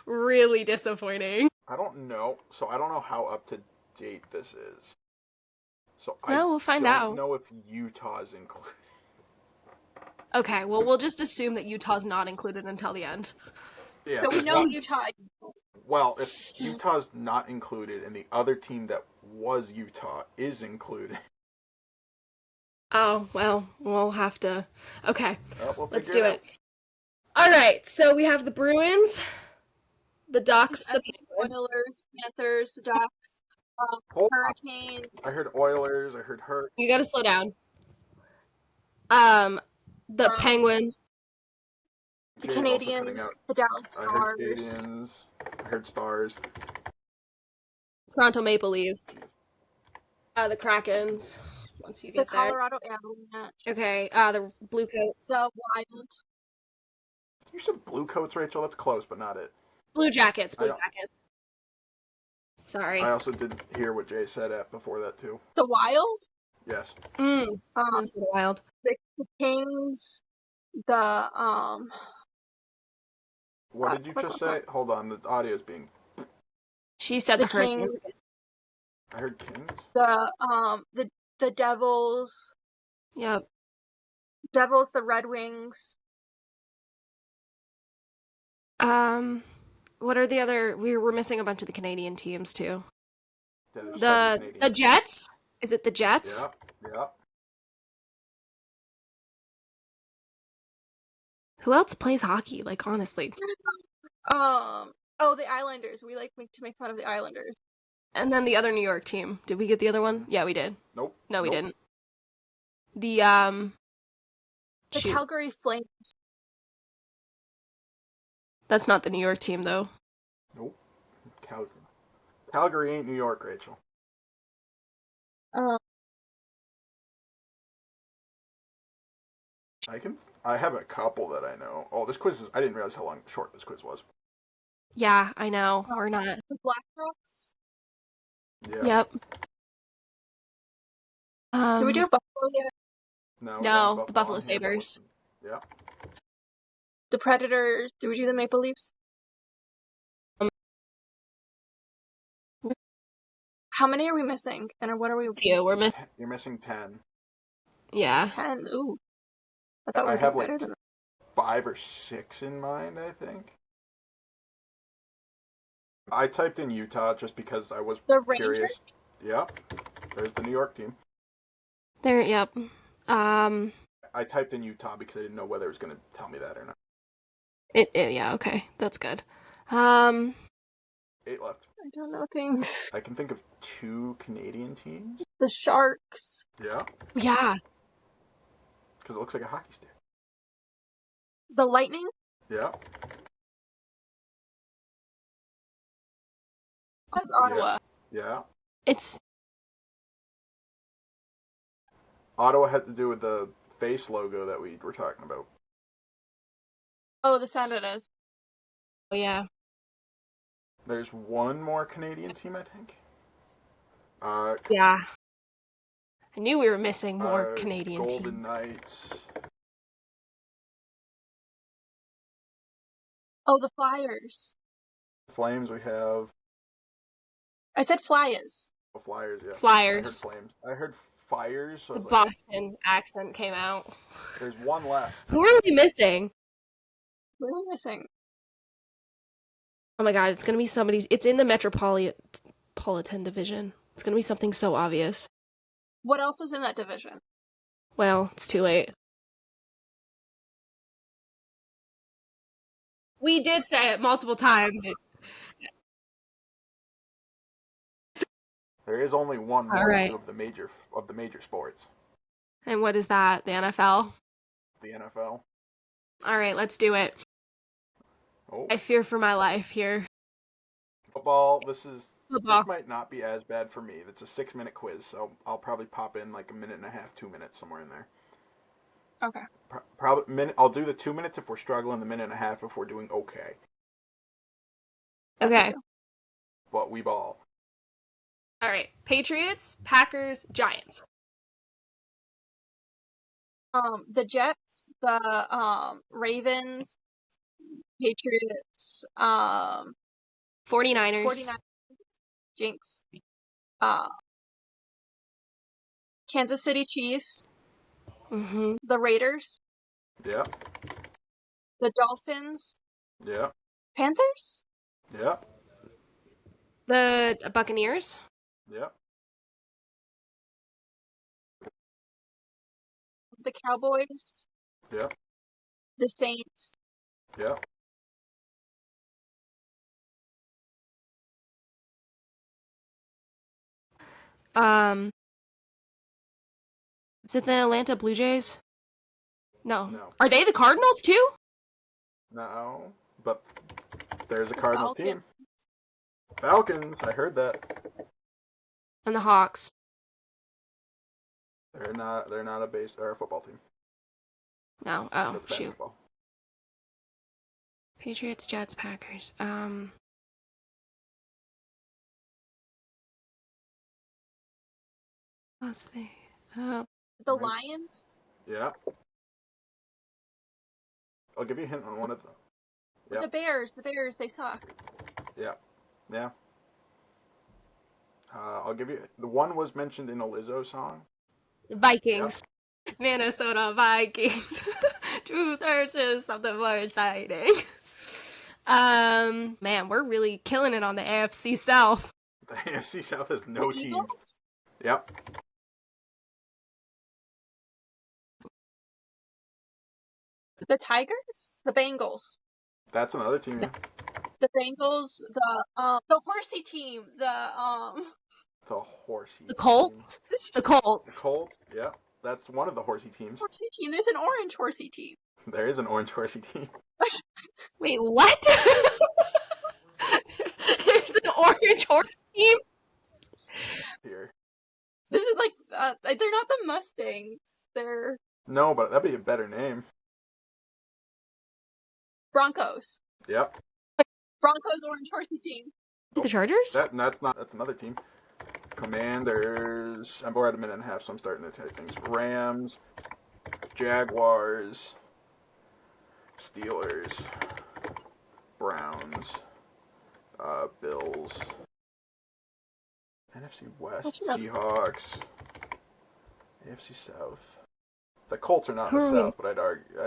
really disappointing. I don't know. So I don't know how up to date this is. So No, we'll find don't out. know if Utah's included. Okay, well we'll just assume that Utah's not included until the end. Yeah, So we know well, Utah. Well, if Utah's not included and the other team that was Utah is included. Oh, well, we'll have to. Okay, We'll let's figure do out. it. All right, so we have the Bruins, the Ducks, the Oilers, Panthers, Ducks, Hold on. Hurricanes. I heard Oilers. I heard Hurt. You gotta slow down. The Um, Penguins. the Jay's also cutting out. Canadians, the Dallas I heard Stars, Canadians. I heard Stars. Toronto Maple Leafs. The Krakens. Once you the get there. Colorado Avalanche, Okay, the Blue Coats. the Wild. You said Blue Coats, Rachel. That's close, but not it. Blue Jackets. I Blue don't. Jackets. Sorry. I also didn't hear what Jay said before that too. The Wild, Yes. Minnesota Wild. the Kings, the What did you just say? Hold on, the audio is being. She said the the Hurricanes. Kings, I heard Kings. the Devils, Yep. the Red Wings. What are the other? We were missing a bunch of the Canadian teams too. Yeah, there's The Canadians. Jets. Is it the Jets? Yeah. Yeah. Who else plays hockey? Like honestly. Oh, the Islanders. We like to make fun of the Islanders. And then the other New York team. Did we get the other one? Yeah, we did. Nope. No, we Nope. didn't. The The shoot. Calgary Flames. That's not the New York team though. Nope. Calgary. Calgary ain't New York, Rachel. I have a couple that I know. Oh, this quiz is. I didn't realize how short this quiz was. Yeah, I know. Or not. The Blackhawks. Yeah. Yep. Did we do Buffalo yet? No, the Buffalo Sabres. Yeah. The Predators. Did we do the Maple Leafs? How many are we missing? And what are we? Yeah, we're missing. You're missing 10. Yeah. 10. Ooh. I thought I we'd have be better than that. 5 or 6 in mind, I think. I typed in Utah just because I was The curious. Rangers? Yep. There's the New York team. There. Yep. I typed in Utah because I didn't know whether it was going to tell me that or not. Yeah. Okay, that's good. 8 left. I don't know things. I can think of 2 Canadian teams. The Sharks. Yeah. Yeah. Because it looks like a hockey stick. The Lightning. Yeah. Ottawa. Yeah. It's Ottawa had to do with the face logo that we were talking about. Oh, the Senators. oh yeah. There's one more Canadian team, I think. Yeah. I knew we were missing more Canadian Golden teams. Knights. Oh, the Flyers. Flames we have. I said Flyers. Oh, Flyers, yeah. Flyers. I heard Flames. I heard Fires. So The like, Boston accent came out. there's one left. Who are we missing? What are we missing? Oh my god, it's gonna be somebody's. It's in the Metropolitan Division. It's gonna be something so obvious. What else is in that division? Well, it's too late. We did say it multiple times. There is only one All more right. of the major sports. And what is that? The NFL? The NFL. All right, let's do it. Oh. I fear for my life here. Football. This Football. might not be as bad for me. It's a 6-minute quiz, so I'll probably pop in like a minute and a half, 2 minutes, somewhere in there. Okay. Probably minute. I'll do the 2 minutes if we're struggling. The minute and a half if we're doing okay. Okay. But we ball. All right. Patriots, Packers, Giants. The Jets, the Ravens, Patriots, 49ers. 49ers, Jinx, Kansas City Chiefs, Mm-hmm. the Raiders, Yeah. the Dolphins, Yeah. Panthers, Yeah. The Buccaneers. Yeah. the Cowboys, Yeah. the Saints, Yeah. Is it the Atlanta Blue Jays? No. No. Are they the Cardinals too? No. But there's a The Cardinals Falcons. team. Falcons. I heard that. And the Hawks. They're not. They're not a base or a football team. No. Oh, That's shoot. basketball. Patriots, Jets, Packers. Las Vegas. The Right. Lions. Yeah. I'll give you a hint on one of them. Yep. The Bears. The Bears. They suck. Yeah. Yeah. I'll give you the one was mentioned in a Lizzo song. Vikings. Yep. Minnesota Vikings. Truth is something more exciting. Man, we're really killing it on the AFC South. The AFC South has no the teams. Eagles? Yep. The Tigers? The Bengals. That's another team. Yeah. The Bengals, the horsey team, the horsey. The Colts. Team. The Colts. The Colts. Yeah, that's one of the horsey teams. Horsey team. There's an orange horsey team. There is an orange horsey team. Wait, what? There's an orange horse team? Here. This is like, they're not the Mustangs. They're... No, but that'd be a better name. Broncos. Yep. Broncos orange horsey team. The Chargers? That's another team. Commanders. We're at a minute and a half, so I'm starting to take things. Rams. Jaguars. Steelers. Browns. Bills. NFC West. Seahawks. AFC South. The Colts are not in the South, but I'd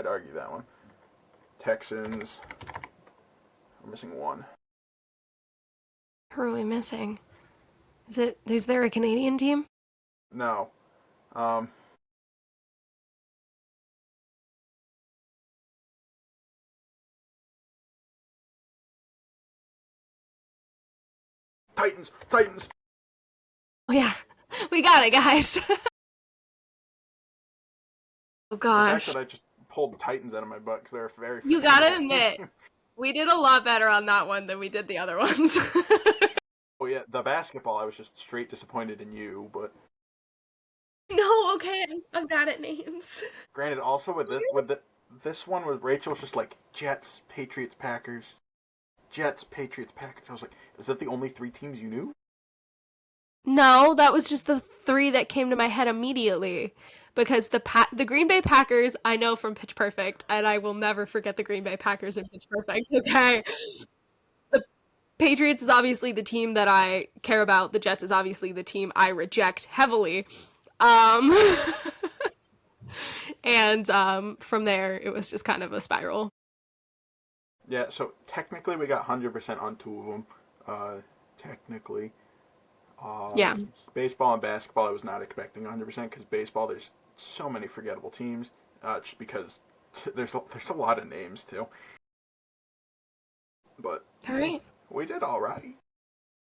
argue that one. Texans. We're missing one. Who are we missing? Is there a Canadian team? No. Titans! Oh yeah, we got it, guys. Oh gosh. The fact that I just pulled the Titans out of my butt because they're very. You gotta admit, we did a lot better on that one than we did the other ones. Oh yeah, the basketball, I was just straight disappointed in you, but. No, okay, I'm bad at names. Granted, also this one with Rachel's just like Jets, Patriots, Packers. Jets, Patriots, Packers. I was like, is that the only three teams you knew? No, that was just the three that came to my head immediately. Because the Green Bay Packers, I know from Pitch Perfect, and I will never forget the Green Bay Packers in Pitch Perfect, okay? The Patriots is obviously the team that I care about. The Jets is obviously the team I reject heavily. And from there, it was just kind of a spiral. Yeah, so technically we got 100% on two of them. Technically. Yeah. Baseball and basketball, I was not expecting 100% because baseball, there's so many forgettable teams. Just because there's a lot of names too. But all right, we did all right.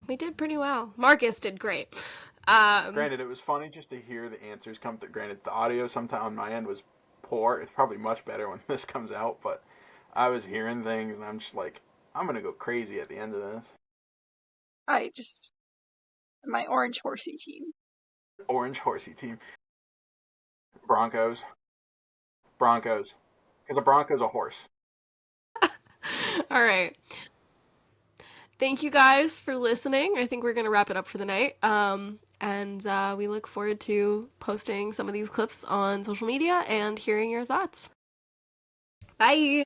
We did pretty well. Marcus did great. Granted, it was funny just to hear the answers come through. Granted, the audio sometime on my end was poor. It's probably much better when this comes out, but I was hearing things and I'm just like, I'm gonna go crazy at the end of this. My orange horsey team. Orange horsey team. Broncos. Because a Bronco's a horse. All right. Thank you guys for listening. I think we're going to wrap it up for the night. And we look forward to posting some of these clips on social media and hearing your thoughts. Bye.